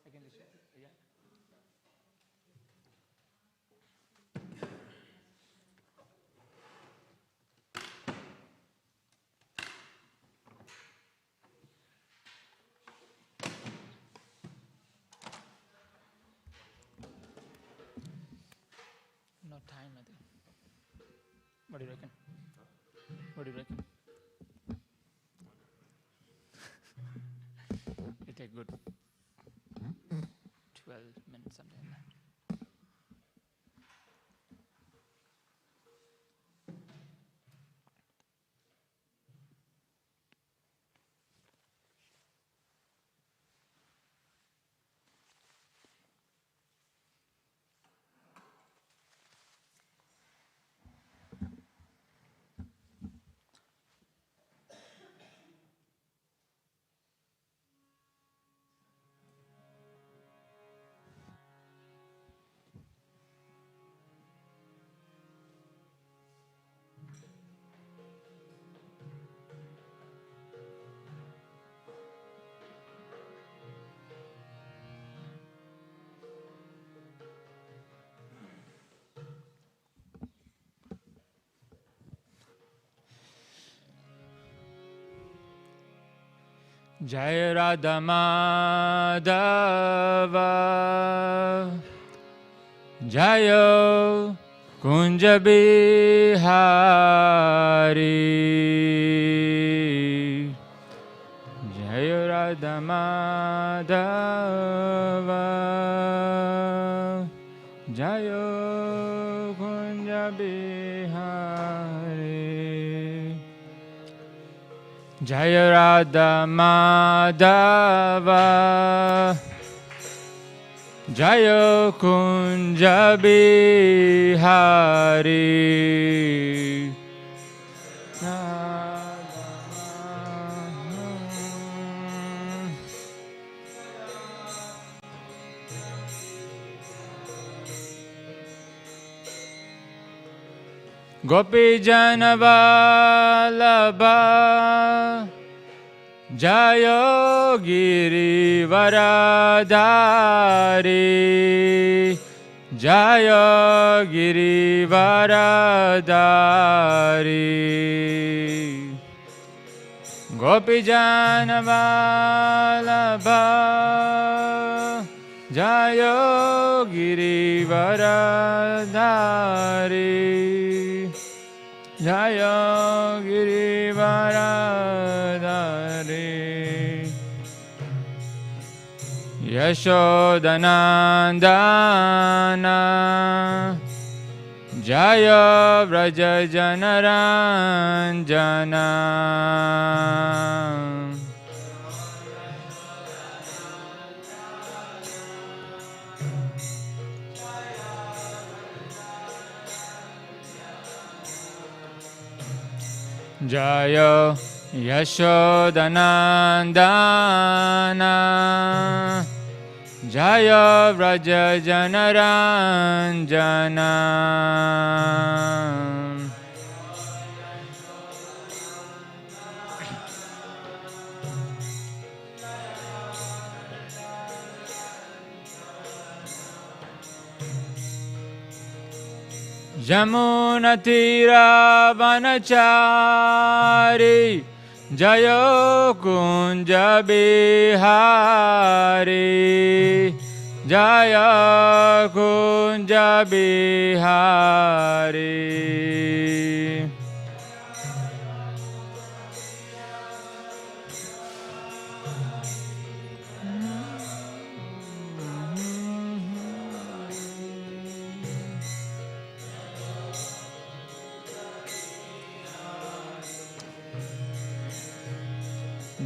I can just share. Yeah. No time, I think. What do you reckon? What do you reckon? It take good 12 minutes, something like that. Jai Radha Madhava Jayo Kunja Bihari Jai Radha Madhava Jayo Kunja Bihari Jai Radha Madhava Jayo Kunja Bihari Gopi Jana Vallabha Jayo Giri Varadari Jayo Giri Varadari Gopi Jana Vallabha Jayo Giri Varadari Jayo Giri Varadari Yashodanandana Jaya Vraja Janaranjana Jaya Yashodanandana Jaya Vraja Janaranjana Jamuna Tira Vanachari Jayo Kunja Bihari Jaya Kunja Bihari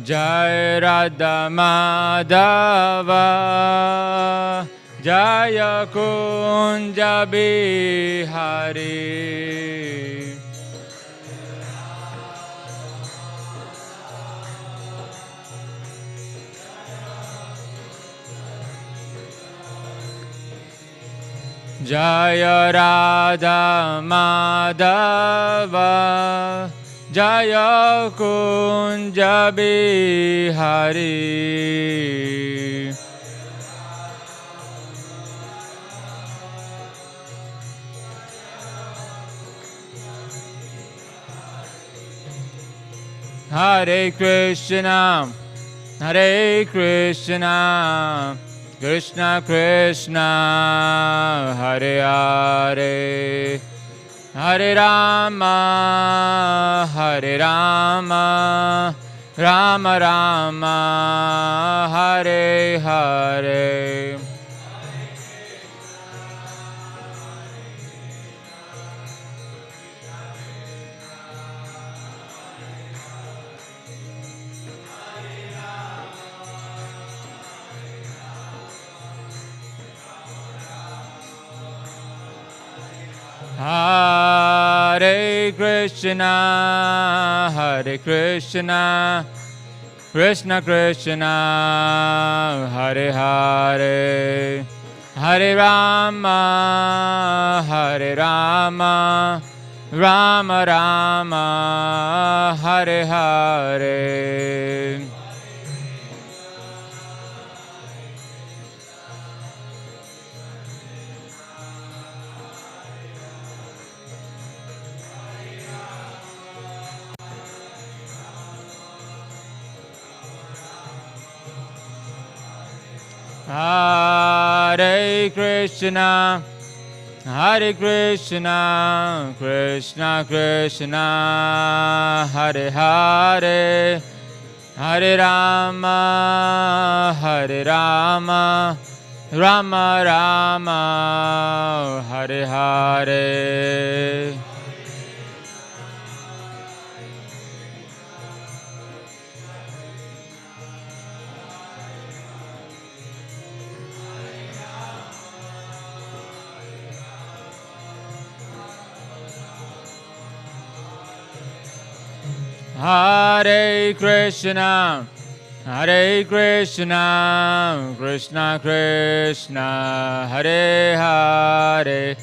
Jai Radha Madhava Jaya Kunja Bihari Jaya Radha Madhava Jaya Kunja Bihari Hare Krishna, Hare Krishna, Krishna Krishna, Hare Hare, Hare Rama, Hare Rama, Rama Rama, Hare Hare. Hare Krishna, Hare Krishna, Krishna Krishna, Hare Hare, Hare Rama, Hare Rama, Rama Rama, Hare Hare. Hare Krishna, Hare Krishna, Krishna Krishna, Hare Hare, Hare Rama, Hare Rama, Rama Rama, Hare Hare. Hare Krishna, Hare Krishna, Krishna Krishna, Hare Hare,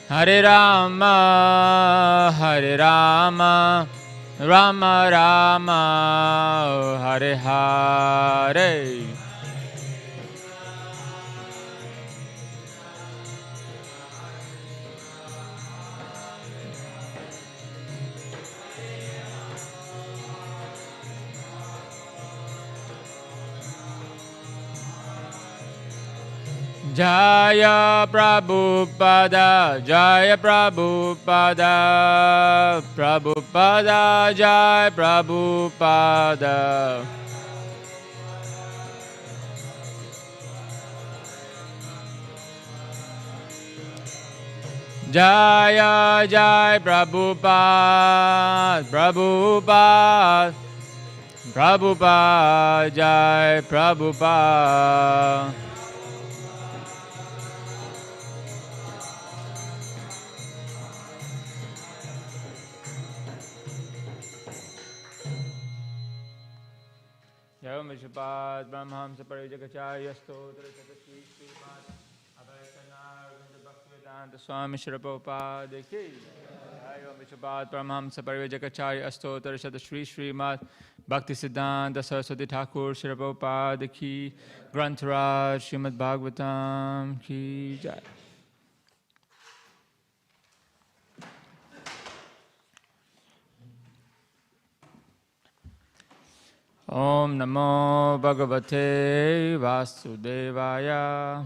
Hare Rama, Hare Rama, Rama Rama, Hare Hare. Jaya Prabhupada, Jaya Prabhupada, Prabhupada, Jaya Prabhupada. Jaya Jaya Prabhupada, Prabhupada, Prabhupada, Jaya Prabhupada. Jaya Vishwapad Brahmhamsa Parijagacharya Stotra Chatashi Śrīmad Bhaktivedanta Swami Prabhupada ki. Jaya Vishwapad Brahmhamsa Parijagacharya Stotra Chatashi Śrīmad Bhaktivedanta Saraswati Thakur Prabhupada ki. Grantaraj Śrīmad Bhāgavatam ki jai. Om Namo Bhagavate Vasudevaya.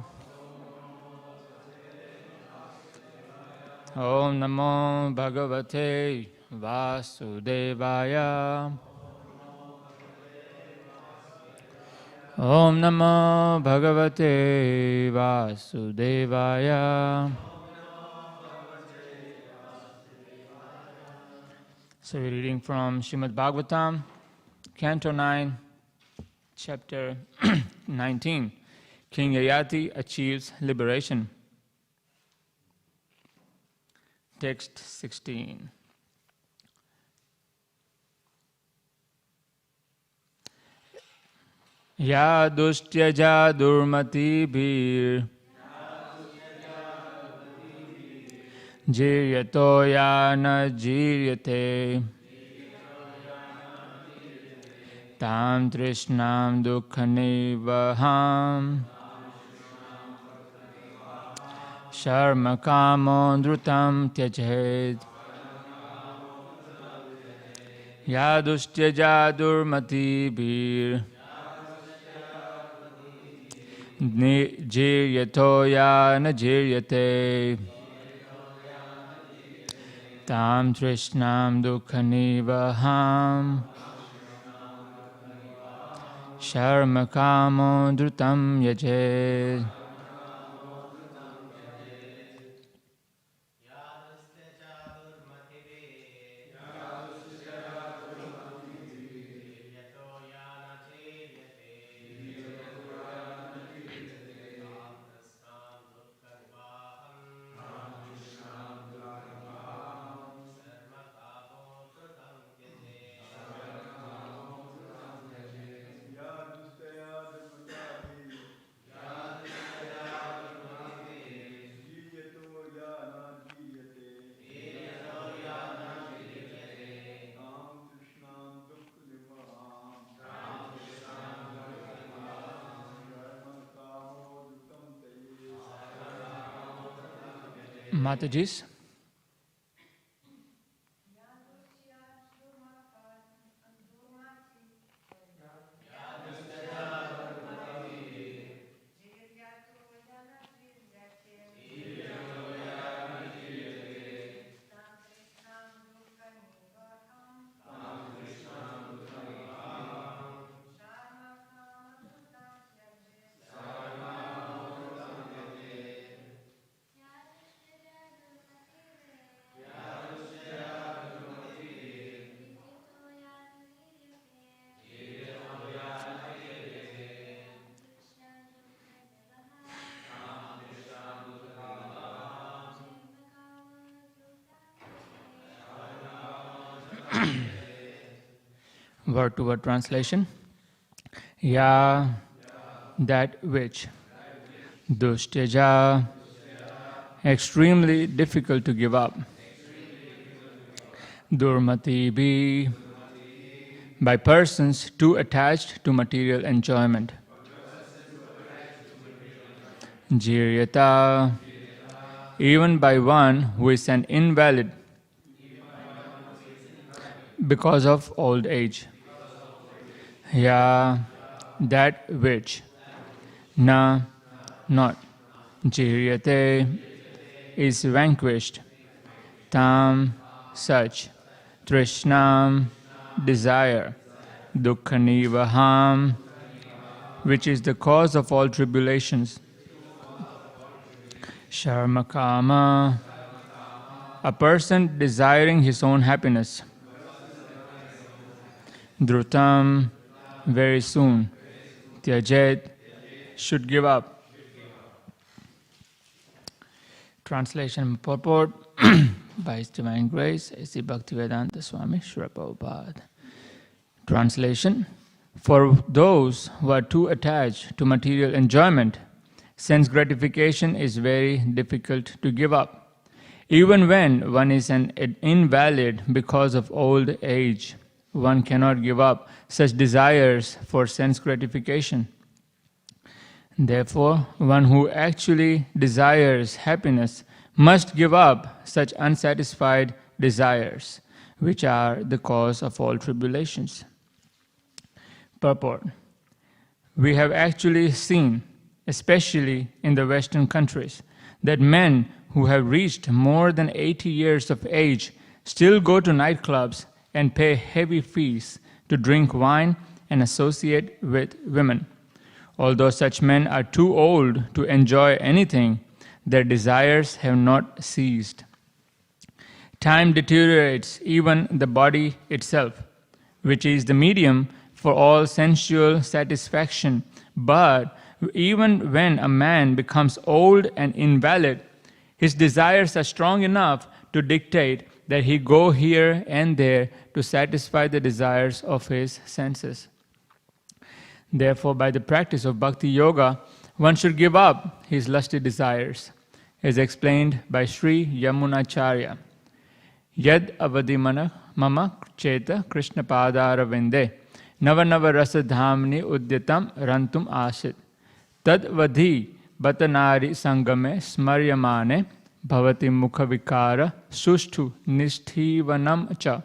Om Namo Bhagavate Vasudevaya. Om Namo Bhagavate Vasudevaya. So we're reading from Śrīmad Bhāgavatam, Canto 9, Chapter 19. King Yayati achieves liberation. Text 16. Ya dustyaja durmati bhir jiryato ya na jiryate tam trishnam dukhanivaham sharma kamo drutam tyajed Yadustyaja durmatibhir Jiryatoya na jiryate Tam trishnam dukhanivaham Sharma kamo drutam yaje. Matajis. Word-to-word translation. Ya, that which. Dustyaja, extremely difficult to give up. Durmatibi, by persons too attached to material enjoyment. Jiryata, even by one who is an invalid because of old age. Ya, that which. Na, not. Jiryate, is vanquished. Tam, such. Trishnam, desire. Dukhanivaham, which is the cause of all tribulations. Sharmakama, a person desiring his own happiness. Dhrutam, very soon. Tyajet, should give up. Translation purport by His Divine Grace, A.C. Bhaktivedanta Swami, Śrīmad Prabhupada. Translation. For those who are too attached to material enjoyment, sense gratification is very difficult to give up. Even when one is an invalid because of old age, one cannot give up such desires for sense gratification. Therefore, one who actually desires happiness must give up such unsatisfied desires, which are the cause of all tribulations. Purport. We have actually seen, especially in the Western countries, that men who have reached more than 80 years of age still go to nightclubs and pay heavy fees to drink wine and associate with women. Although such men are too old to enjoy anything, their desires have not ceased. Time deteriorates even the body itself, which is the medium for all sensual satisfaction. But even when a man becomes old and invalid, his desires are strong enough to dictate that he go here and there to satisfy the desires of his senses. Therefore, by the practice of bhakti yoga, one should give up his lusty desires, as explained by Sri Yamunacharya. Yad avadimana mama cheta Krishna padara vinde navanava rasa dhamni udyatam rantum asit tad vadhi batanari sangame smaryamane bhavati mukha vikara sushtu nishtivanam cha.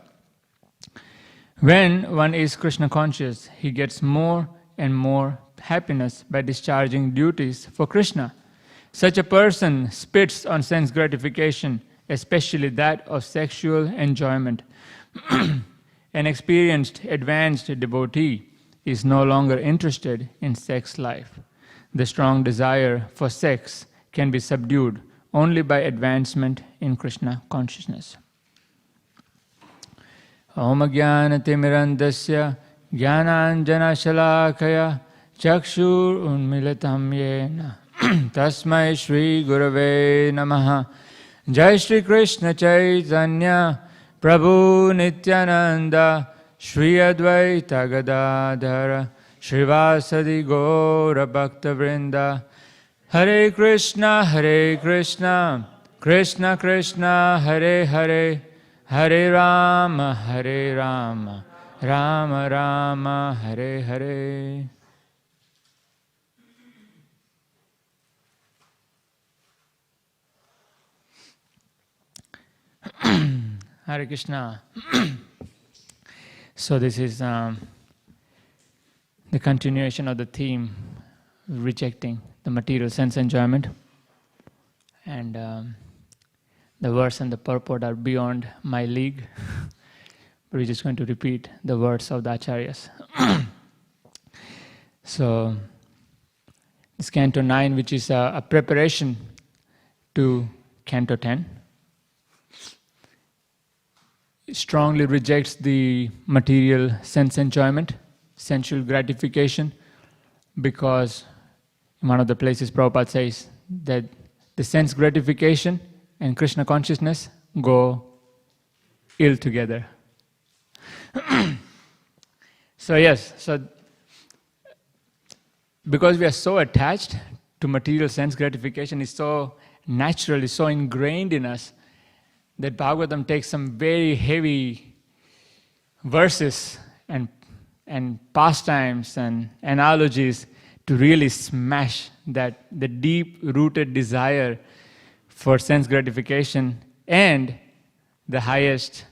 When one is Krishna conscious, he gets more and more happiness by discharging duties for Krishna. Such a person spits on sense gratification, especially that of sexual enjoyment. An experienced, advanced devotee is no longer interested in sex life. The strong desire for sex can be subdued only by advancement in Krishna consciousness. Om Jnana-timirandasya Jnananjana Shalakaya Chakshur Unmilitam Yena Tasmai Shri Gurave Namaha. Jai Shri Krishna Chaitanya Prabhu Nityananda Shri Advaita Gadadhara Shrivasadi Gaura Bhakta Vrinda. Hare Krishna, Krishna Krishna, Hare Hare, Hare Rama, Rama Rama, Hare Hare. Hare Krishna. So this is the continuation of the theme, rejecting the material sense enjoyment. And the verse and the purport are beyond my league. But we're just going to repeat the words of the Acharyas. So, this Canto 9, which is a preparation to Canto 10, strongly rejects the material sense enjoyment, sensual gratification, because in one of the places Prabhupada says that the sense gratification and Krishna consciousness go ill together. So because we are so attached to material sense gratification, it's so natural, it's so ingrained in us, that Bhagavatam takes some very heavy verses and pastimes and analogies to really smash the deep-rooted desire for sense gratification, and the highest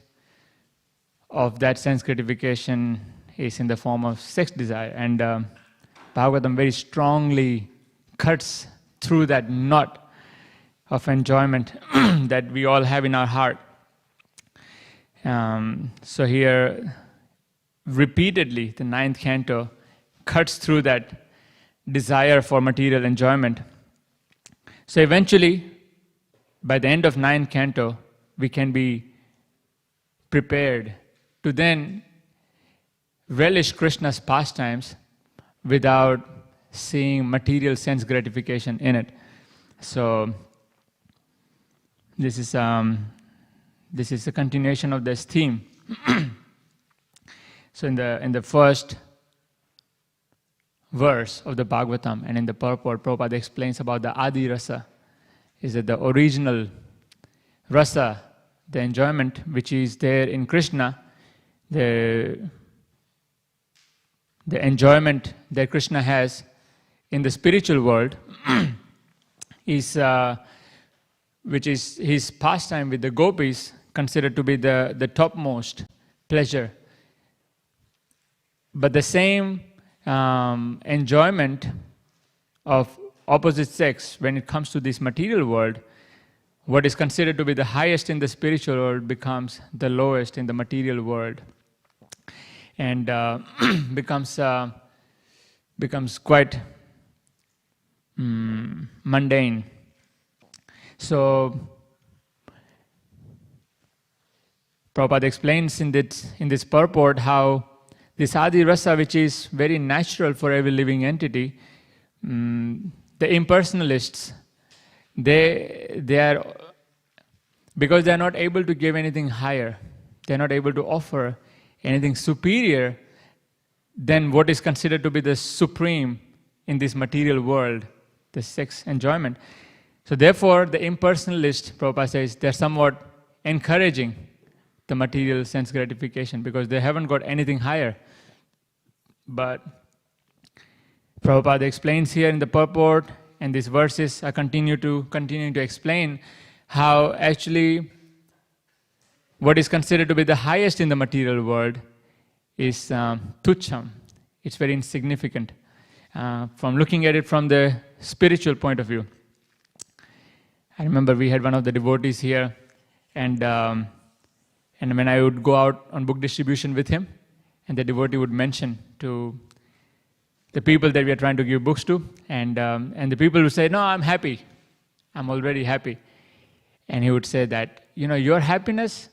of that sense gratification is in the form of sex desire. And Bhagavatam very strongly cuts through that knot of enjoyment that we all have in our heart. So here, repeatedly, the 9th canto cuts through that desire for material enjoyment. So eventually, by the end of 9th canto, we can be prepared to then relish Krishna's pastimes without seeing material sense gratification in it. So this is a continuation of this theme. So in the first verse of the Bhagavatam and in the purport, Prabhupada explains about the Adi Rasa, is that the original rasa, the enjoyment which is there in Krishna, the enjoyment that Krishna has in the spiritual world is which is his pastime with the gopis, considered to be the topmost pleasure. But the same enjoyment of opposite sex, when it comes to this material world, what is considered to be the highest in the spiritual world becomes the lowest in the material world, and becomes quite mundane. So Prabhupada explains in this purport how this Adi Rasa, which is very natural for every living entity, the impersonalists, they are, because they are not able to give anything higher, they are not able to offer anything superior than what is considered to be the supreme in this material world, the sex enjoyment. So therefore, the impersonalist, Prabhupada says, they're somewhat encouraging the material sense gratification because they haven't got anything higher. But Prabhupada explains here in the purport, and these verses are continuing to explain how actually what is considered to be the highest in the material world is tucham. It's very insignificant. From looking at it from the spiritual point of view. I remember we had one of the devotees here, and when I would go out on book distribution with him, and the devotee would mention to the people that we are trying to give books to, and the people would say, "No, I'm happy. I'm already happy." And he would say that, your happiness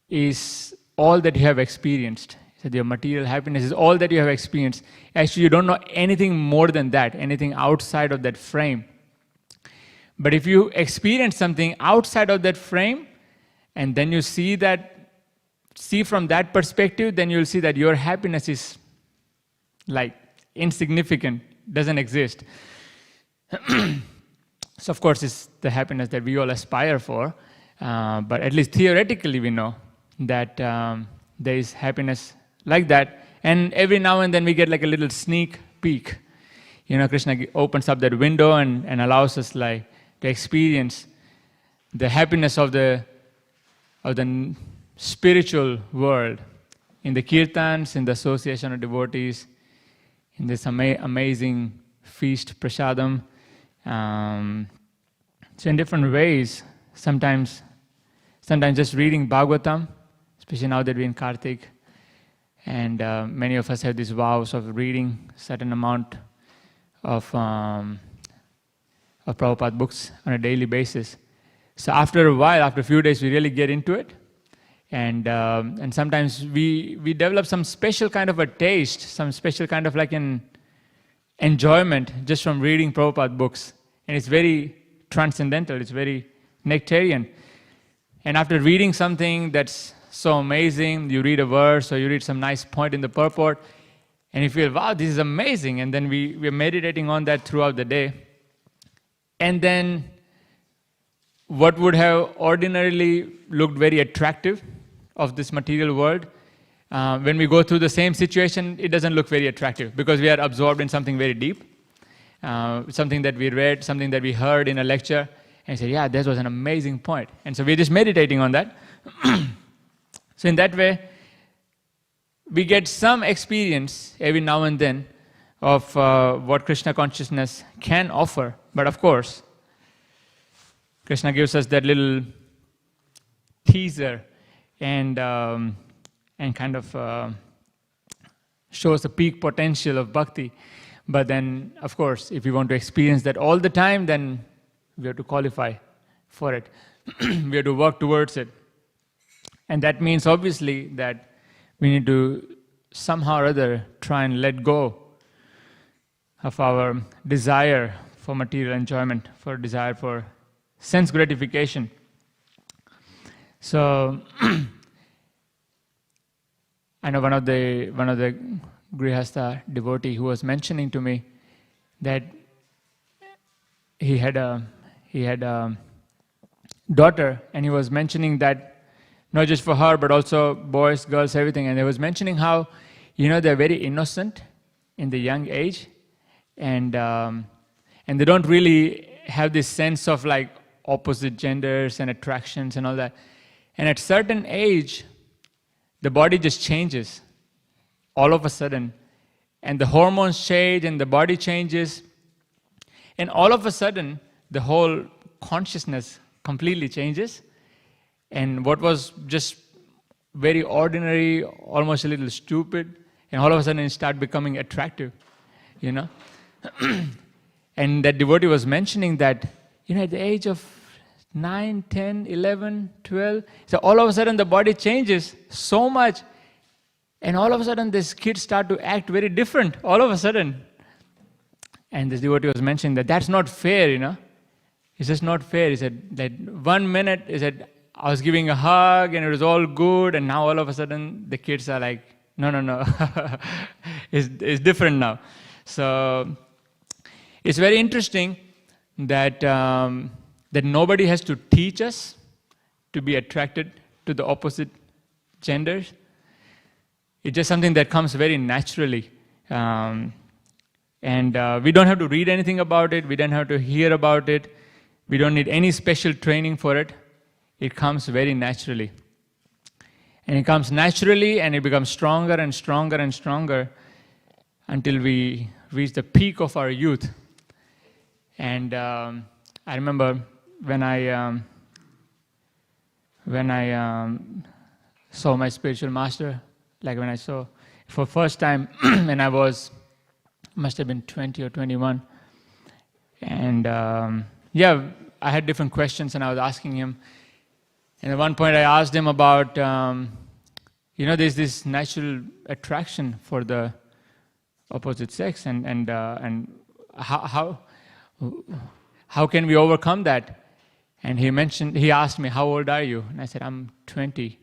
is all that you have experienced. He said, your material happiness is all that you have experienced. Actually, you don't know anything more than that, anything outside of that frame. But if you experience something outside of that frame, and then you see from that perspective, then you'll see that your happiness is like insignificant, doesn't exist. So of course it's the happiness that we all aspire for, but at least theoretically we know that there is happiness like that, and every now and then we get like a little sneak peek. Krishna opens up that window and allows us to experience the happiness of the spiritual world, in the kirtans, in the association of devotees, in this amazing feast, prasadam. So in different ways, sometimes just reading Bhagavatam, especially now that we're in Kartik, and many of us have these vows of reading certain amount of Prabhupada books on a daily basis. So after a while, after a few days, we really get into it. And sometimes we develop some special kind of a taste, some special kind of like an enjoyment just from reading Prabhupada books. And it's very transcendental, it's very nectarian. And after reading something that's so amazing, you read a verse or you read some nice point in the purport, and you feel, wow, this is amazing. And then we're meditating on that throughout the day. And then what would have ordinarily looked very attractive of this material world, when we go through the same situation, it doesn't look very attractive because we are absorbed in something very deep, something that we read, something that we heard in a lecture, and say, yeah, that was an amazing point. And so we're just meditating on that. So in that way, we get some experience every now and then of what Krishna consciousness can offer. But of course, Krishna gives us that little teaser and kind of shows the peak potential of bhakti. But then, of course, if we want to experience that all the time, then we have to qualify for it. We have to work towards it. And that means, obviously, that we need to somehow or other try and let go of our desire for material enjoyment, for desire for sense gratification. So, I know one of the Grihastha devotee who was mentioning to me that he had a daughter, and he was mentioning that not just for her, but also boys, girls, everything. And he was mentioning how, they're very innocent in the young age, and they don't really have this sense of like opposite genders and attractions and all that. And at certain age, the body just changes all of a sudden, and the hormones change and the body changes, and all of a sudden the whole consciousness completely changes, and what was just very ordinary, almost a little stupid, and all of a sudden it started becoming attractive, And that devotee was mentioning that, at the age of 9, 10, 11, 12, so all of a sudden the body changes so much, and all of a sudden these kids start to act very different, all of a sudden. And this devotee was mentioning that that's not fair, It's just not fair. He said that 1 minute, he said, I was giving a hug and it was all good, and now all of a sudden the kids are like, no, it's different now. So it's very interesting that that nobody has to teach us to be attracted to the opposite genders. It's just something that comes very naturally. And we don't have to read anything about it. We don't have to hear about it. We don't need any special training for it. It comes very naturally. And it comes naturally, and it becomes stronger and stronger and stronger until we reach the peak of our youth. And I remember when I saw my spiritual master, like when I saw for first time when I must have been 20 or 21. And I had different questions, and I was asking him. And at one point I asked him about, there's this natural attraction for the opposite sex, and how can we overcome that? And he asked me, how old are you? And I said, I'm 20.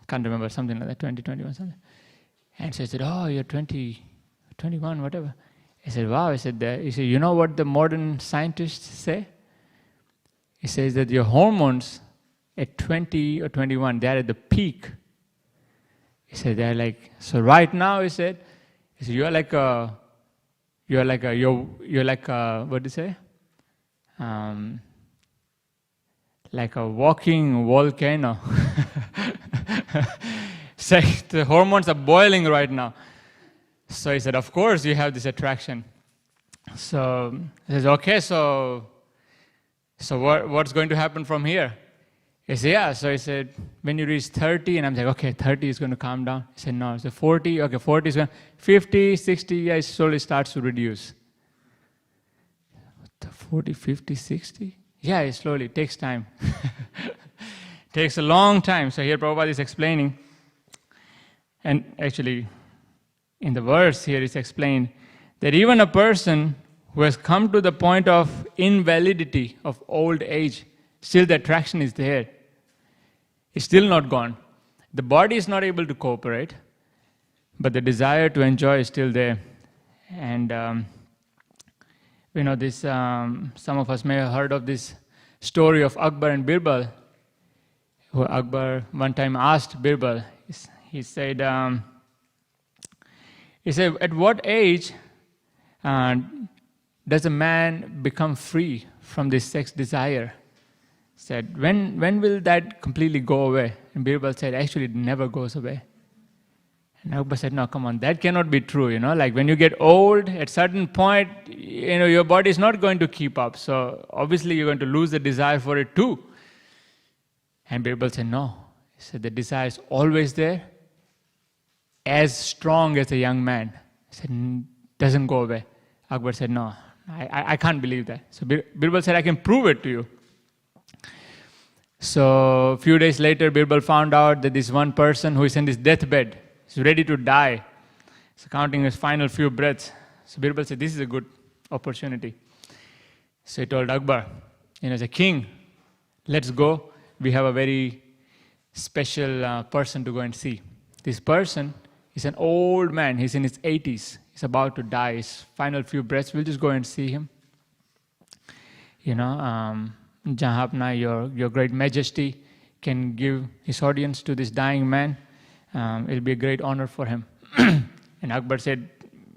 Can't remember, something like that, 20, 21, something. And so he said, oh, you're 20, 21, whatever. I said, wow. He said, you know what the modern scientists say? He says that your hormones at 20 or 21, they're at the peak. He said, they're like, so right now, he said you're like a, what do you say? Like a walking volcano. So the hormones are boiling right now. So he said, of course you have this attraction. So he says, okay, so what's going to happen from here? He said, yeah. So he said, when you reach 30, and I'm like, okay, 30 is going to calm down. He said, no. So 40, okay, 40 is going to, 50, 60, yeah, it slowly starts to reduce. 40, 50, 60? Yeah, it slowly takes time. Takes a long time. So here Prabhupada is explaining, and actually in the verse here it's explained that even a person who has come to the point of invalidity of old age, still the attraction is there. It's still not gone. The body is not able to cooperate, but the desire to enjoy is still there. And this some of us may have heard of this story of Akbar and Birbal, who Akbar one time asked Birbal, he said, at what age does a man become free from this sex desire? Said, when will that completely go away? And Birbal said, actually it never goes away. And Akbar said, no, come on, that cannot be true, like when you get old, at certain point, your body is not going to keep up. So obviously you're going to lose the desire for it too. And Birbal said, no. He said, the desire is always there, as strong as a young man. He said, doesn't go away. Akbar said, no, I can't believe that. So Birbal said, I can prove it to you. So a few days later, Birbal found out that this one person who is in his deathbed, is ready to die. So counting his final few breaths. So Birbal said, this is a good opportunity. So he told Akbar, as a king, let's go. We have a very special person to go and see. This person is an old man. He's in his 80s. He's about to die. His final few breaths, we'll just go and see him. Jahan your great majesty can give his audience to this dying man. It'll be a great honor for him. And Akbar said,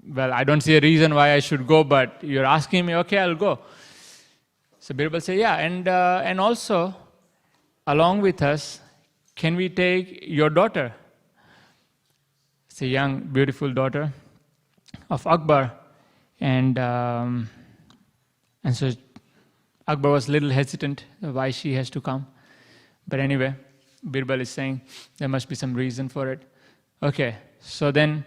well, I don't see a reason why I should go, but you're asking me, okay, I'll go. So Birbal said, yeah, and also, along with us, can we take your daughter? It's a young, beautiful daughter of Akbar. And so Akbar was a little hesitant why she has to come. But anyway, Birbal is saying there must be some reason for it. Okay, so then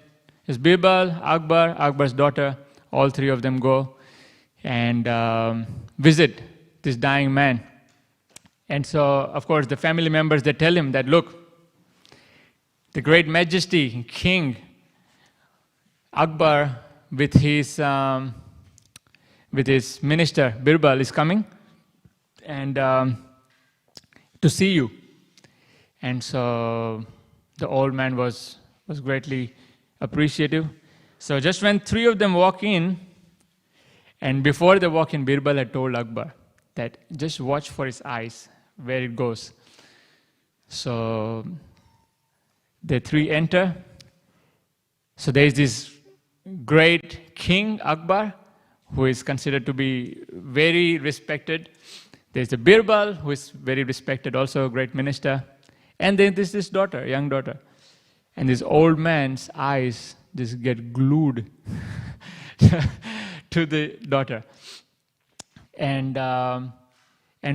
it's Birbal, Akbar, Akbar's daughter, all three of them go and visit this dying man. And so, of course, the family members, they tell him that, look, the great majesty, king, Akbar with his minister, Birbal, is coming and to see you. And so the old man was greatly appreciative. So just when three of them walk in, and before they walk in, Birbal had told Akbar that just watch for his eyes, where it goes. So the three enter. So there is this great king, Akbar, who is considered to be very respected. There's the Birbal, who is very respected, also a great minister. And then there's this daughter, young daughter. And this old man's eyes just get glued to the daughter. And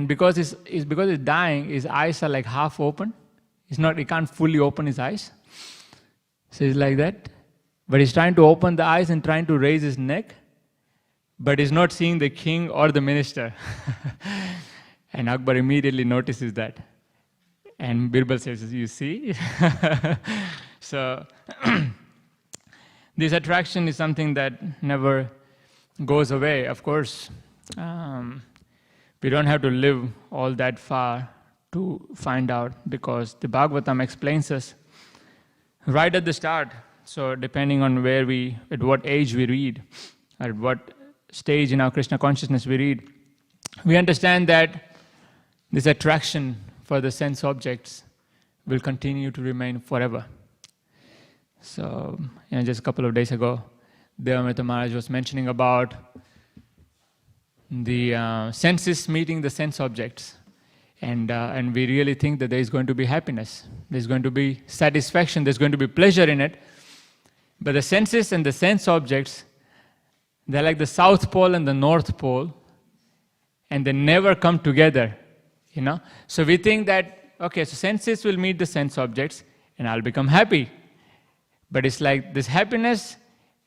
because it's dying, his eyes are like half open. He can't fully open his eyes. So he's like that. But he's trying to open the eyes and trying to raise his neck. But he's not seeing the king or the minister. And Akbar immediately notices that. And Birbal says, you see? So this attraction is something that never goes away. Of course, we don't have to live all that far to find out, because the Bhagavatam explains us right at the start. So depending on at what age we read, at what stage in our Krishna consciousness we read, we understand that this attraction for the sense objects will continue to remain forever. So, just a couple of days ago, Devamrita Maharaj was mentioning about the senses meeting the sense objects. And we really think that there is going to be happiness, there's going to be satisfaction, there's going to be pleasure in it. But the senses and the sense objects, they're like the South Pole and the North Pole, and they never come together, So we think that, okay, so senses will meet the sense objects, and I'll become happy. But it's like this happiness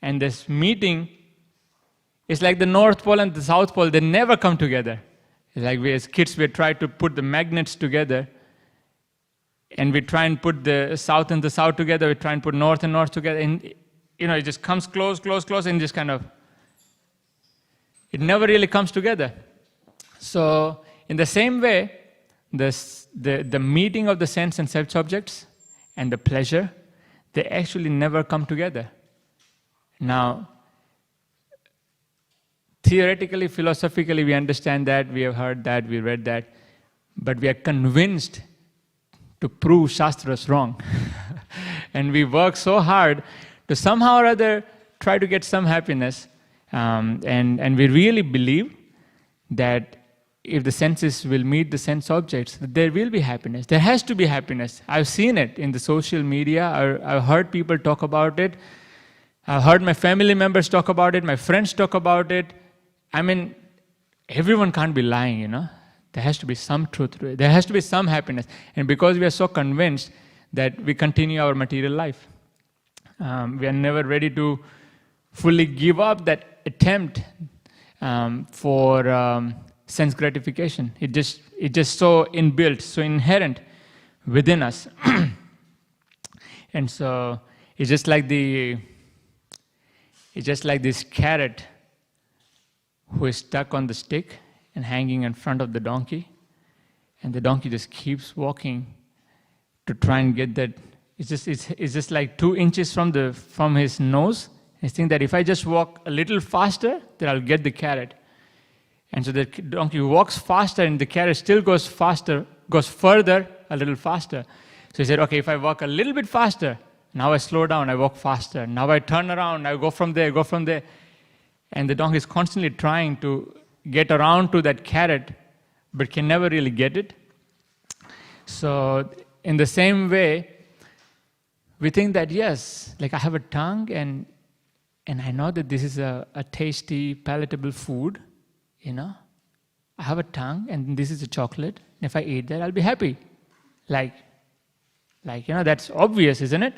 and this meeting, it's like the North Pole and the South Pole, they never come together. It's like we as kids, we try to put the magnets together, and we try and put the South and the South together, we try and put North and North together, and it just comes close, and just kind of, it never really comes together. So in the same way, the meeting of the sense and sense objects and the pleasure, they actually never come together. Now, theoretically, philosophically, we understand that, we have heard that, we read that, but we are convinced to prove Shastras wrong. And we work so hard to somehow or other try to get some happiness. And we really believe that if the senses will meet the sense objects, there will be happiness. There has to be happiness. I've seen it in the social media. I've heard people talk about it. I've heard my family members talk about it. My friends talk about it. I mean, everyone can't be lying, There has to be some truth to it. There has to be some happiness. And because we are so convinced that we continue our material life, we are never ready to fully give up that attempt for sense gratification. It's just so inbuilt, so inherent within us. And so it's just like this carrot who is stuck on the stick and hanging in front of the donkey, and the donkey just keeps walking to try and get that. It's just like 2 inches from his nose. I think that if I just walk a little faster, then I'll get the carrot. And so the donkey walks faster, and the carrot still goes further, a little faster. So he said, okay, if I walk a little bit faster, now I slow down, I walk faster. Now I turn around, I go from there. And the donkey is constantly trying to get around to that carrot, but can never really get it. So in the same way, we think that, yes, like I have a tongue, and I know that this is a tasty, palatable food, I have a tongue, and this is a chocolate. And if I eat that, I'll be happy. Like that's obvious, isn't it?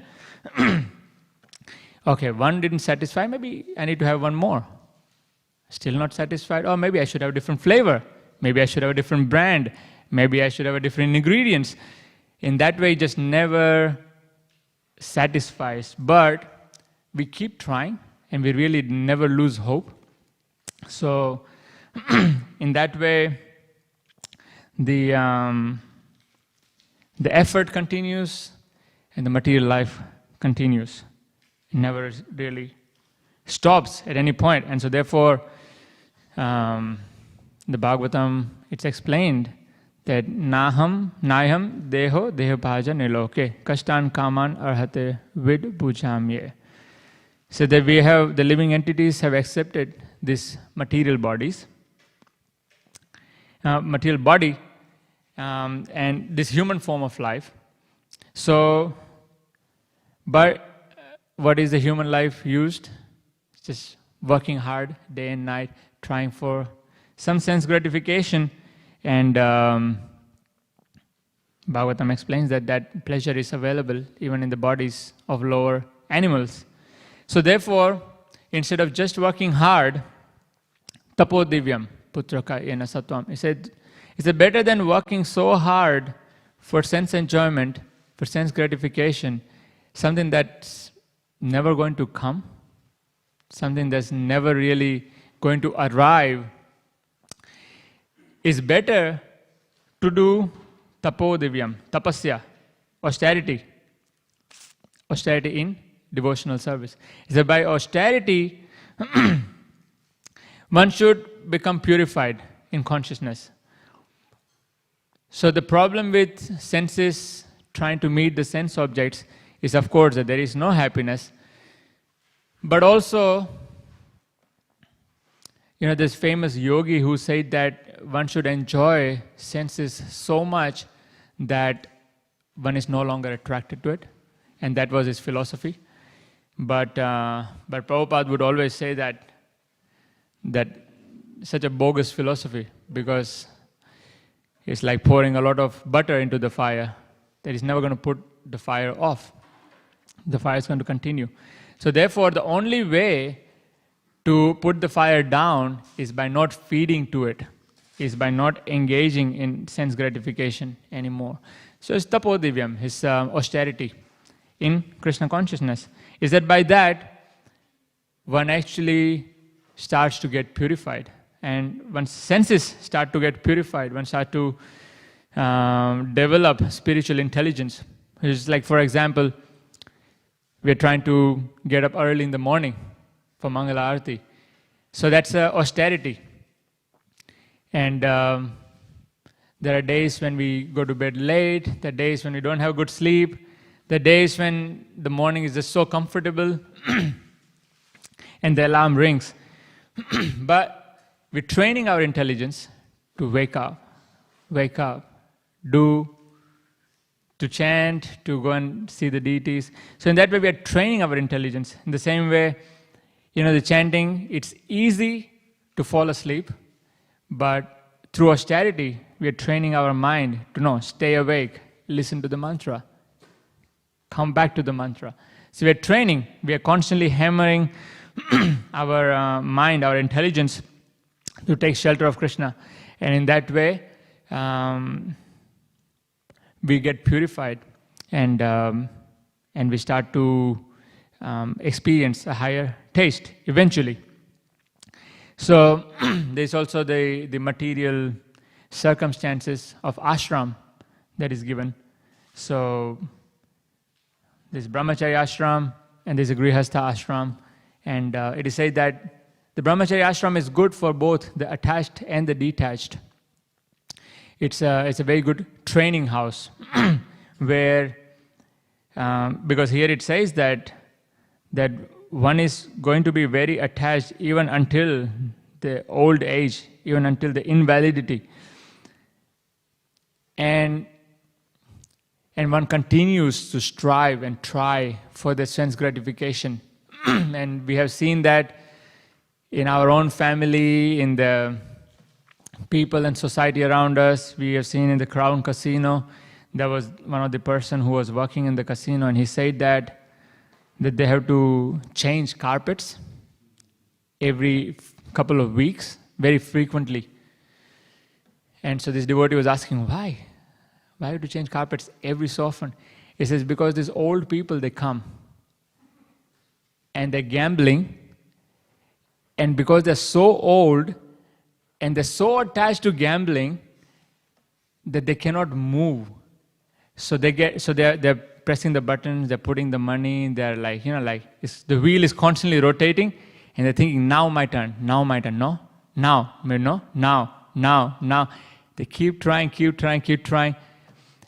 Okay, one didn't satisfy, maybe I need to have one more. Still not satisfied? Or maybe I should have a different flavor. Maybe I should have a different brand. Maybe I should have a different ingredients. In that way, it just never satisfies. But we keep trying, and we really never lose hope. So in that way, the effort continues, and the material life continues. It never really stops at any point. And so therefore, the Bhagavatam, it's explained that naham deho bhaja niloke kashtan kaman arhate vid bhujamye. So that the living entities have accepted these material bodies, material body, and this human form of life, So, but what is the human life used? Just working hard day and night, trying for some sense gratification, and Bhagavatam explains that that pleasure is available even in the bodies of lower animals. So therefore, instead of just working hard, tapo divyam putraka yena sattvam. He said, is it better than working so hard for sense enjoyment, for sense gratification, something that's never going to come, something that's never really going to arrive? It's better to do tapo divyam, tapasya, austerity in devotional service. Is that by austerity, one should become purified in consciousness. So the problem with senses trying to meet the sense objects is, of course, that there is no happiness, but also, this famous yogi who said that one should enjoy senses so much that one is no longer attracted to it, and that was his philosophy. But Prabhupada would always say that such a bogus philosophy, because it's like pouring a lot of butter into the fire that is never going to put the fire off. The fire is going to continue. So therefore, the only way to put the fire down is by not feeding to it, is by not engaging in sense gratification anymore. So it's tapo divyam, his austerity in Krishna consciousness. Is that by that, one actually starts to get purified. And once senses start to get purified, one starts to develop spiritual intelligence. It's like, for example, we are trying to get up early in the morning for Mangala Arati. So that's austerity. And there are days when we go to bed late, there are days when we don't have good sleep, there are days when the morning is just so comfortable and the alarm rings. But we're training our intelligence to wake up, to chant, to go and see the deities. So in that way, we are training our intelligence. In the same way, the chanting, it's easy to fall asleep, but through austerity, we are training our mind to stay awake, listen to the mantra, come back to the mantra. So we are training, we are constantly hammering our mind, our intelligence to take shelter of Krishna. And in that way, we get purified and we start to experience a higher taste eventually. So there's also the material circumstances of ashram that is given. So there's brahmacharya ashram and there's a grihastha ashram, and it is said that the brahmacharya ashram is good for both the attached and the detached. It's a very good training house where, because here it says that one is going to be very attached even until the old age, even until the invalidity. And one continues to strive and try for the sense gratification. And we have seen that in our own family, in the people and society around us. We have seen in the Crown Casino, there was one of the person who was working in the casino, and he said that they have to change carpets every couple of weeks, very frequently. And so this devotee was asking, why? Why have to change carpets every so often? He says, because these old people, they come and they're gambling, and because they're so old and they're so attached to gambling that they cannot move. So they're pressing the buttons, they're putting the money, they're like, the wheel is constantly rotating, and they're thinking, now my turn, no, now. They keep trying,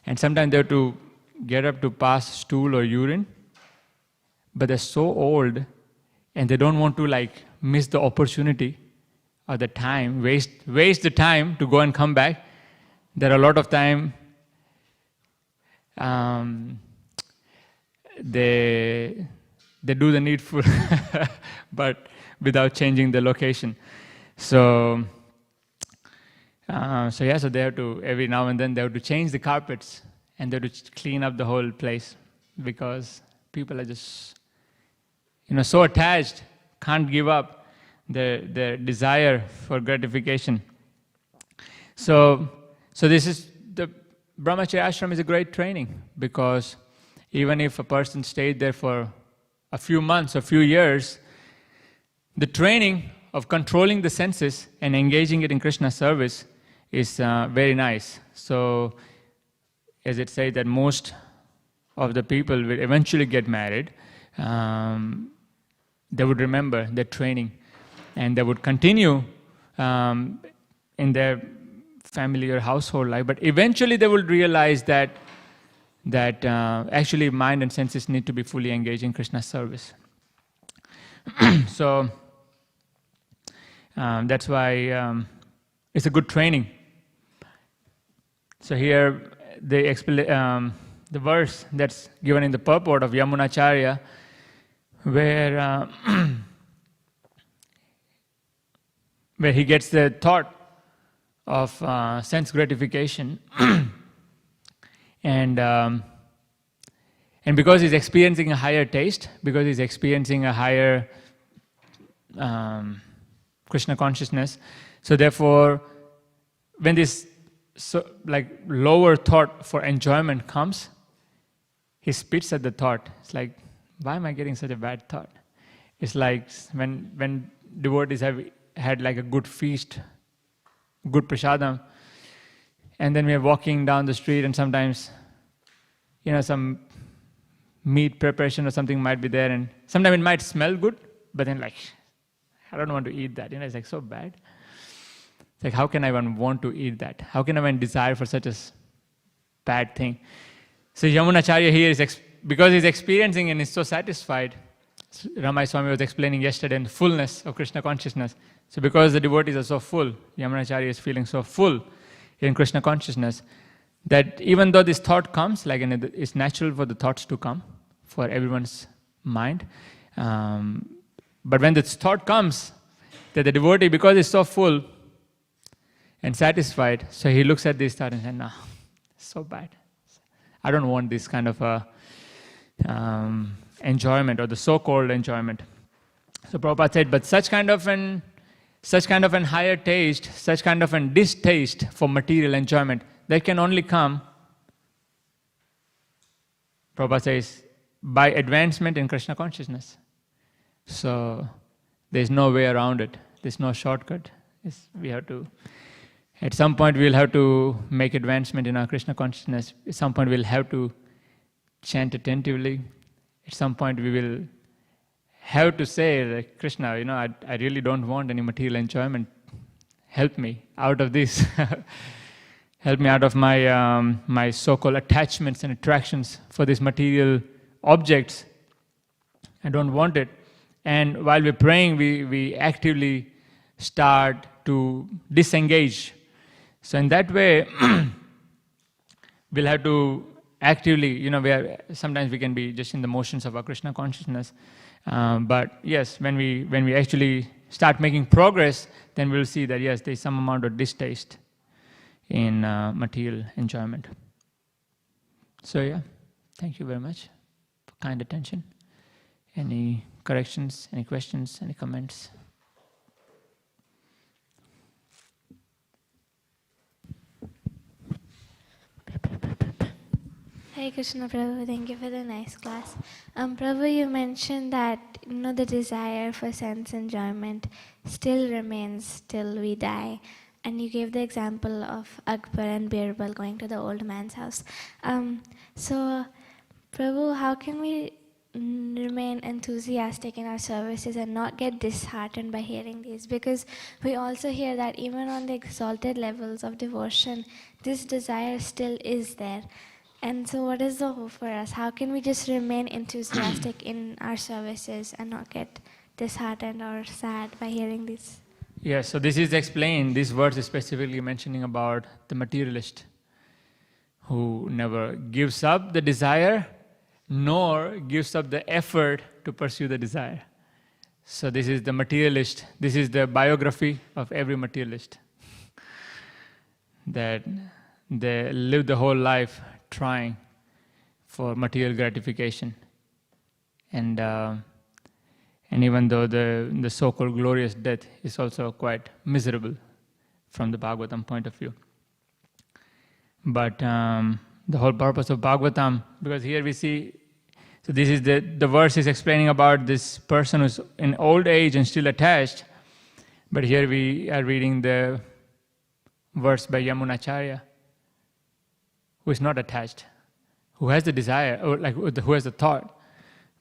and sometimes they have to get up to pass stool or urine, but they're so old, and they don't want to miss the opportunity or the time, waste the time to go and come back. There are a lot of time they do the needful, but without changing the location. So they have to, every now and then, they have to change the carpets and they have to clean up the whole place because people are just, so attached, can't give up their desire for gratification. So this is the Brahmacharya ashram is a great training because even if a person stayed there for a few months or few years, the training of controlling the senses and engaging it in Krishna service is very nice. So, as it says that most of the people will eventually get married, they would remember their training and they would continue in their family or household life, but eventually they will realize that actually mind and senses need to be fully engaged in Krishna service. So that's why it's a good training. So here the verse that's given in the purport of Yamunacharya, where he gets the thought of sense gratification, and because he's experiencing a higher taste, because he's experiencing a higher Krishna consciousness, so therefore, when this lower thought for enjoyment comes, he spits at the thought. It's like, why am I getting such a bad thought? It's like when devotees have had like a good feast, good prasadam, and then we're walking down the street and sometimes, some meat preparation or something might be there, and sometimes it might smell good, but then I don't want to eat that. It's like so bad. It's like, how can I even want to eat that? How can I even desire for such a bad thing? So Yamunacharya here is, because he's experiencing and is so satisfied, Ramai Swami was explaining yesterday, in the fullness of Krishna consciousness. So because the devotees are so full, Yamunacharya is feeling so full in Krishna consciousness, that even though this thought comes, it's natural for the thoughts to come, for everyone's mind. But when this thought comes, that the devotee, because he's so full and satisfied, so he looks at this thought and says, no, it's so bad. I don't want this kind of enjoyment, or the so-called enjoyment. So Prabhupada said, but such kind of an higher taste, such kind of an distaste for material enjoyment, that can only come, Prabhupada says, by advancement in Krishna consciousness. So there's no way around it. There's no shortcut. We have to, at some point we'll have to make advancement in our Krishna consciousness. At some point we'll have to chant attentively. At some point we will have to say, Krishna, I really don't want any material enjoyment. Help me out of this. Help me out of my so-called attachments and attractions for these material objects. I don't want it. And while we're praying, we actively start to disengage. So in that way, we'll have to actively, sometimes we can be just in the motions of our Krishna consciousness. But yes, when we actually start making progress, then we'll see that yes, there's some amount of distaste in material enjoyment. So yeah, thank you very much for kind attention. Any corrections, any questions, any comments? Hare Krishna, Prabhu. Thank you for the nice class. Prabhu, you mentioned that the desire for sense enjoyment still remains till we die, and you gave the example of Akbar and Birbal going to the old man's house. So, Prabhu, how can we remain enthusiastic in our services and not get disheartened by hearing these? Because we also hear that even on the exalted levels of devotion, this desire still is there. And so what is the hope for us? How can we just remain enthusiastic in our services and not get disheartened or sad by hearing this? Yes, so this is explained, this verse is specifically mentioning about the materialist who never gives up the desire, nor gives up the effort to pursue the desire. So this is the materialist. This is the biography of every materialist. That they live the whole life trying for material gratification. And even though the so-called glorious death is also quite miserable from the Bhagavatam point of view. But the whole purpose of Bhagavatam, because here we see, so this is the verse is explaining about this person who's in old age and still attached, but here we are reading the verse by Yamunacharya, who is not attached, who has the desire, or like who has the thought,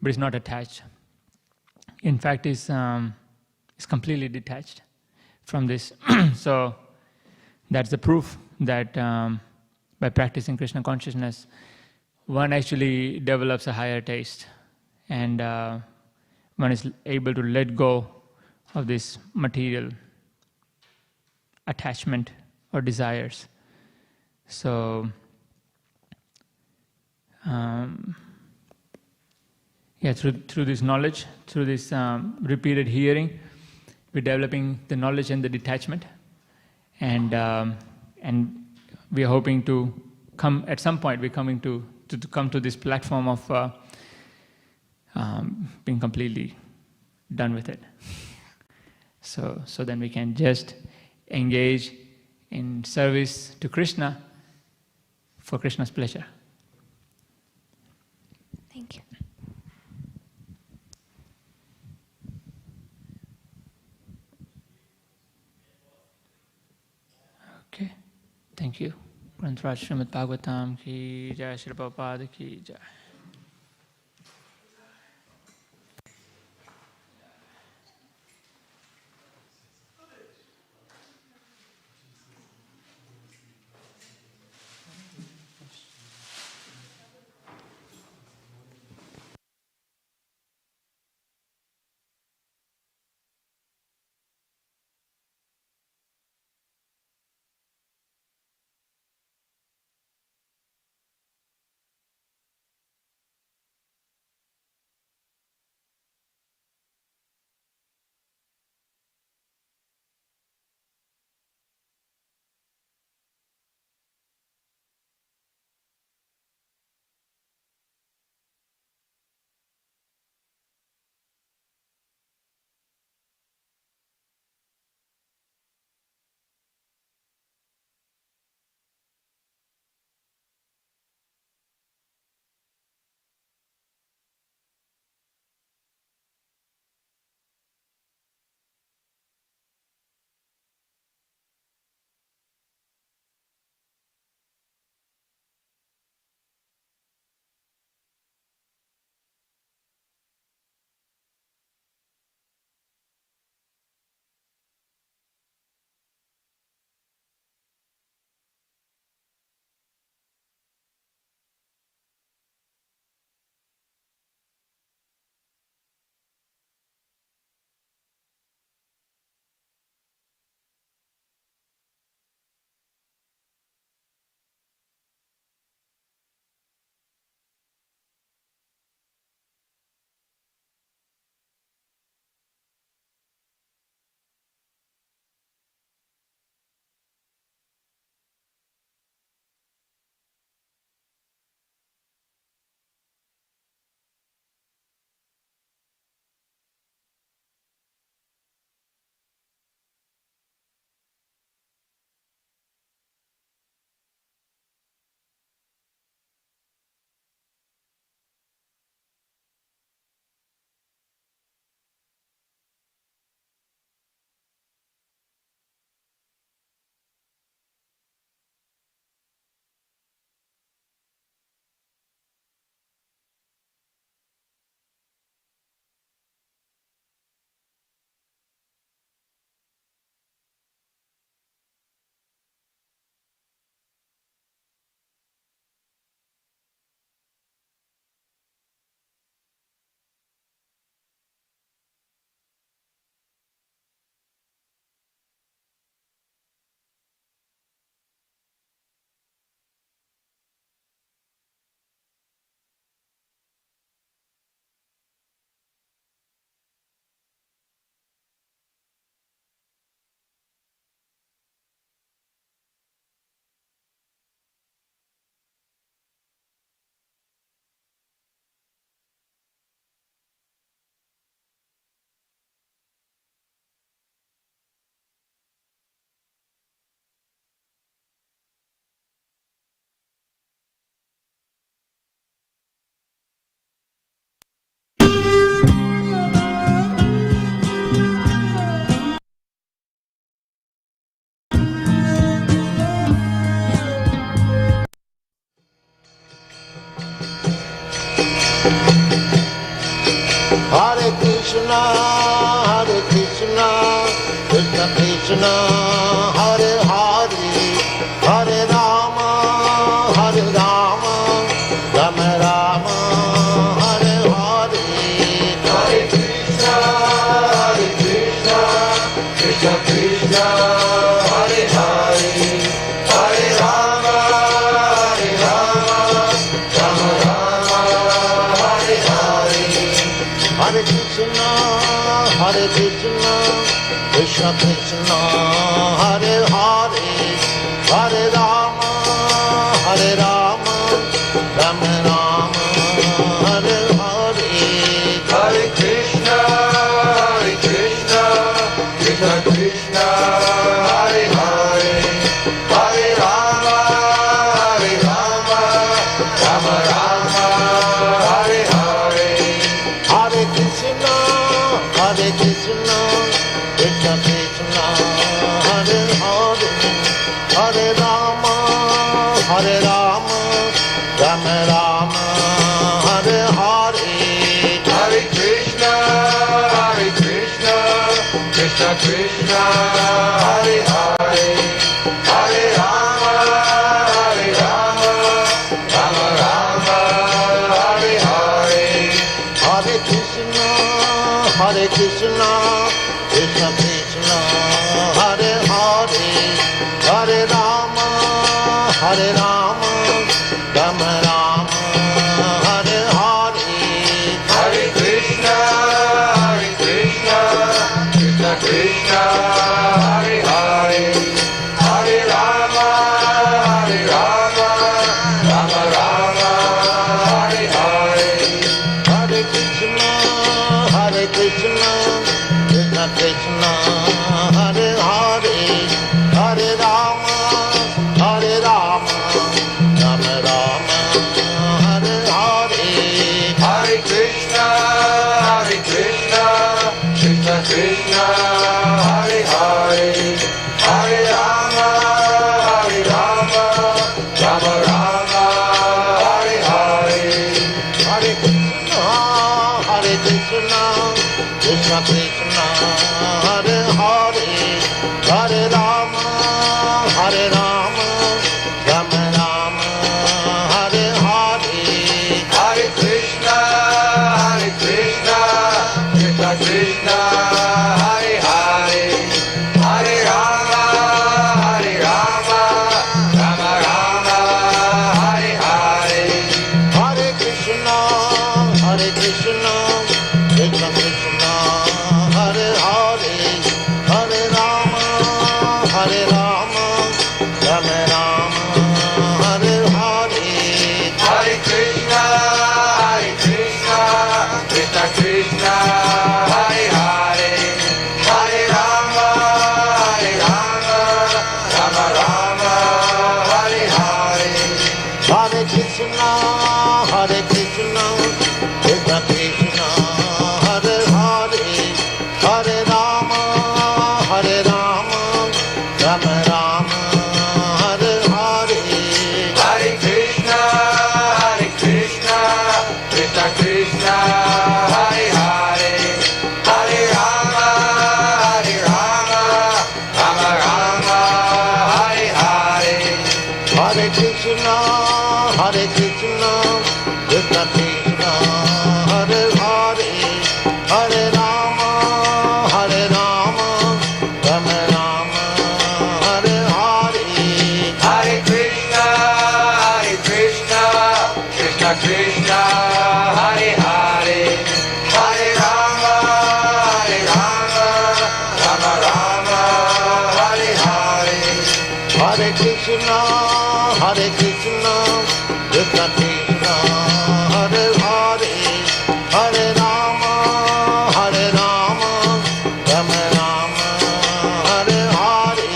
but is not attached. In fact, is completely detached from this. So that's the proof that by practicing Krishna consciousness, one actually develops a higher taste, and one is able to let go of this material attachment or desires. So, through this knowledge, through this repeated hearing, we're developing the knowledge and the detachment, and we are hoping to come at some point. We're coming to come to this platform of being completely done with it. So then we can just engage in service to Krishna for Krishna's pleasure. Thank you. Okay, thank you. Grantaraj Śrīmad Bhāgavatam ki jai, Śrīla Prabhupada ki jai. Krishna Krishna, Hare Hare, Hare Rama, Hare Rama, Rama Rama, Hare Hare. Hare Krishna, Krishna Krishna, Hare Hare, Hare Rama, Rama Rama, Hare Hare. Hare Krishna, Krishna Krishna, Hare Hare, Hare Rama, Rama Rama, Hare Hare. Hare Krishna, Krishna Krishna, Hare Hare, Hare Rama, Rama Rama, Hare Hare. Hare Krishna, Krishna Krishna, Hare Hare, Hare Rama, Rama Rama, Hare Hare. Hare Krishna, Krishna Krishna, Hare Hare, Hare Rama, Rama Rama, Hare Hare. Hare Krishna, Krishna Krishna, Hare Hare, Hare Rama, Rama Rama, Hare Hare. Hare Krishna, Krishna Krishna, Hare Hare, Hare Rama, Rama Rama, Hare Hare. Hare Krishna, Krishna Krishna, Hare Hare, Hare Rama, Rama Rama, Hare Hare. Hare Krishna, Krishna Krishna, Hare Hare, Hare Rama, Rama Rama, Hare Hare. Hare Krishna, Krishna Krishna, Hare Hare, Hare Rama, Rama Rama, Hare Hare. Hare Krishna, Krishna Krishna, Hare Hare, Hare Rama, Rama Rama, Hare Hare. Hare Krishna, Krishna Krishna, Hare Hare, Hare Rama, Rama Rama, Hare Hare. Hare Krishna, Krishna Krishna, Hare Hare, Hare Rama, Rama Rama, Hare Hare. Hare Krishna, Krishna Krishna, Hare Hare, Hare Rama, Rama Rama, Hare Hare. Hare Krishna, Krishna Krishna, Hare Hare, Hare Rama, Rama Rama, Hare Hare. Hare Krishna, Krishna Krishna, Hare Hare, Hare Rama, Rama Rama, Hare Hare. Hare Krishna, Krishna Krishna, Hare Hare, Hare Rama, Rama Rama, Hare Hare. Hare Krishna, Krishna Krishna, Hare Hare, Hare Rama, Rama Rama, Hare Hare.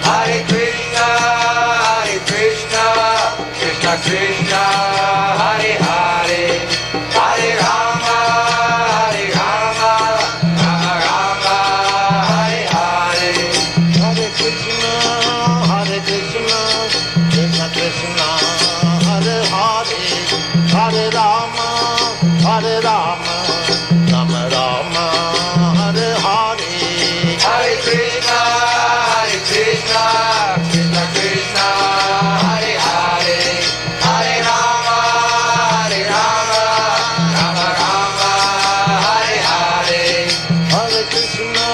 Hare Krishna, Krishna Krishna, Hare Hare, Hare Rama, Rama Rama, Hare Hare. Hare Krishna, Krishna Krishna, Krishna Krishna, Hare Hare, Hare Rama, Rama Rama, Hare Hare. Hare Krishna,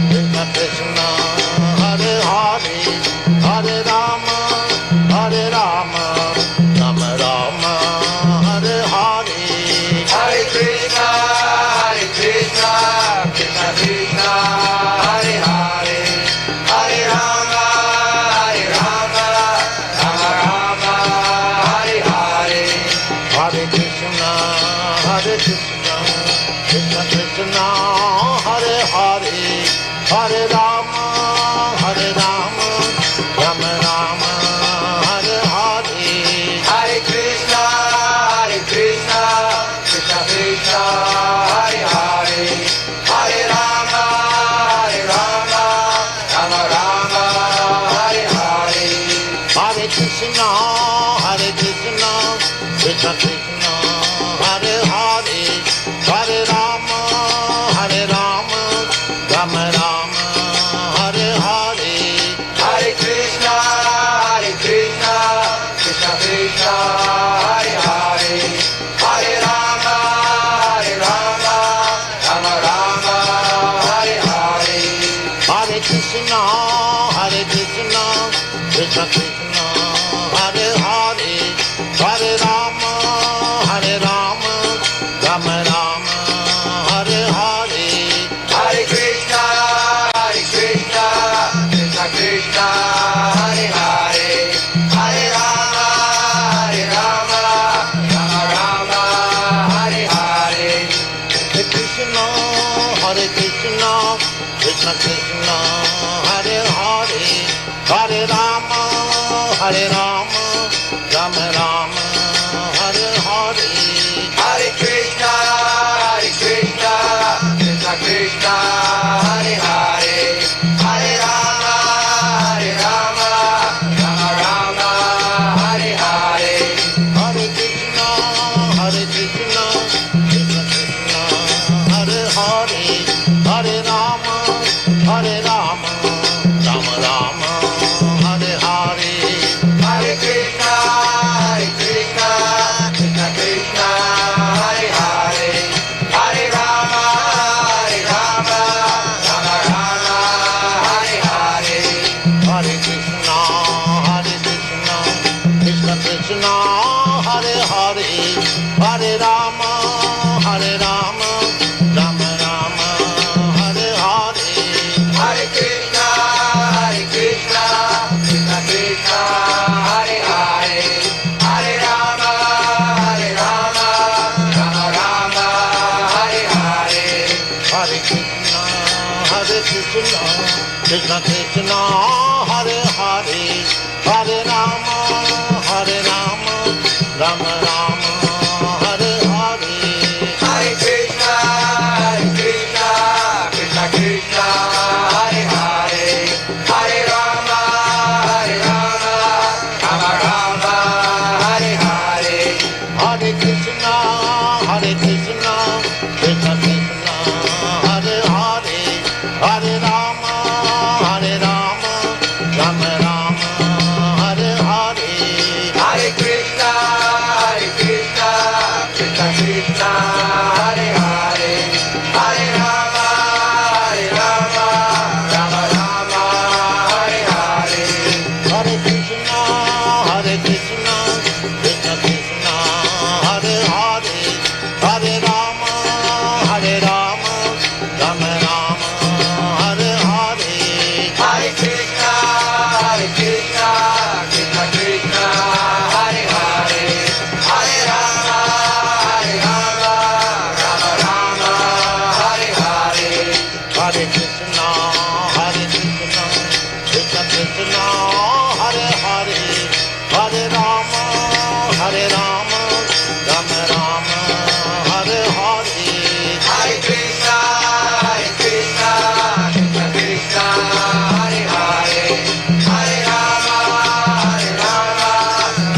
Krishna Krishna, Hare Hare, Hare Rama, Rama Rama, Hare Hare. Hare Krishna, Krishna Krishna, Hare Hare, Hare Rama, Rama Rama, Hare Hare. Hare Krishna, Krishna Krishna, Hare Hare, Hare Rama, Rama Rama, Hare Hare. Hare Krishna, Krishna Krishna, Hare Hare, Hare Rama, Rama Rama, Hare Hare. Hare Krishna, Krishna Krishna, Hare Hare, Hare Rama, Rama Rama, Hare Hare. Hare Krishna, Krishna Krishna, Hare Hare, Hare Rama, Rama Rama, Hare Hare. Hare Krishna, Krishna Krishna, Hare Hare, Hare Rama, Rama Rama, Hare Hare. Hare Krishna, Krishna Krishna, Hare Hare, Hare Rama, Rama Rama, Hare Hare. Hare Krishna, Krishna Krishna, Hare Hare, Hare Rama, Rama Rama, Hare Hare. Hare Krishna, Krishna Krishna, Hare Hare, Hare Rama, Rama Rama, Hare Hare. Hare Krishna, Krishna Krishna, Hare Hare, Hare Rama, Rama Rama, Hare Hare. Hare Krishna, Krishna Krishna, Hare Hare, Hare Rama, Rama Rama, Hare Hare. Hare Krishna, Krishna Krishna, Hare Hare, Hare Rama, Rama Rama, Hare Hare. Hare Krishna, Krishna Krishna, Hare Hare, Hare Rama, Rama Rama, Hare Hare. Hare Krishna, Krishna Krishna, Hare Hare, Hare Rama, Rama Rama, Hare Hare. Hare Krishna, Krishna Krishna, Hare Hare, Hare Rama, Rama Rama, Hare Hare. Hare Krishna, Krishna Krishna, Hare Hare, Hare Rama, Rama Rama, Hare Hare. Hare Krishna, Krishna Krishna, Hare Hare, Hare Rama, Rama Rama, Hare Hare. Hare Krishna, Krishna Krishna, Hare Hare, Hare Rama, Rama Rama, Hare Hare. Hare Krishna, Krishna Krishna, Hare Hare, Hare Rama, Rama Rama, Hare Hare. Hare Krishna, Krishna Krishna, Hare Hare, Hare Rama, Rama Rama, Hare Hare. Hare Krishna, Krishna Krishna, Hare Hare, Hare Rama,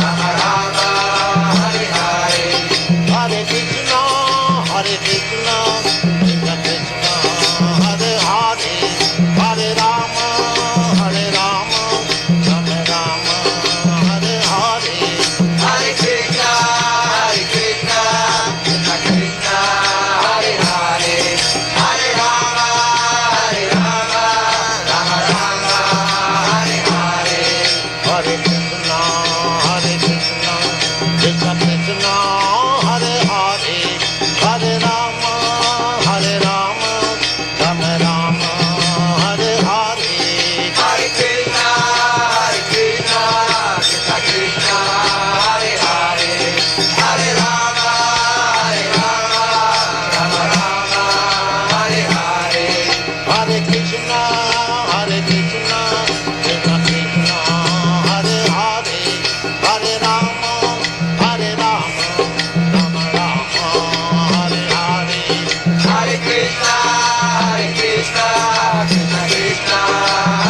Rama Rama, Hare Hare. Hare Krishna, Krishna Krishna, Hare Hare. Krishna, Krishna Krishna,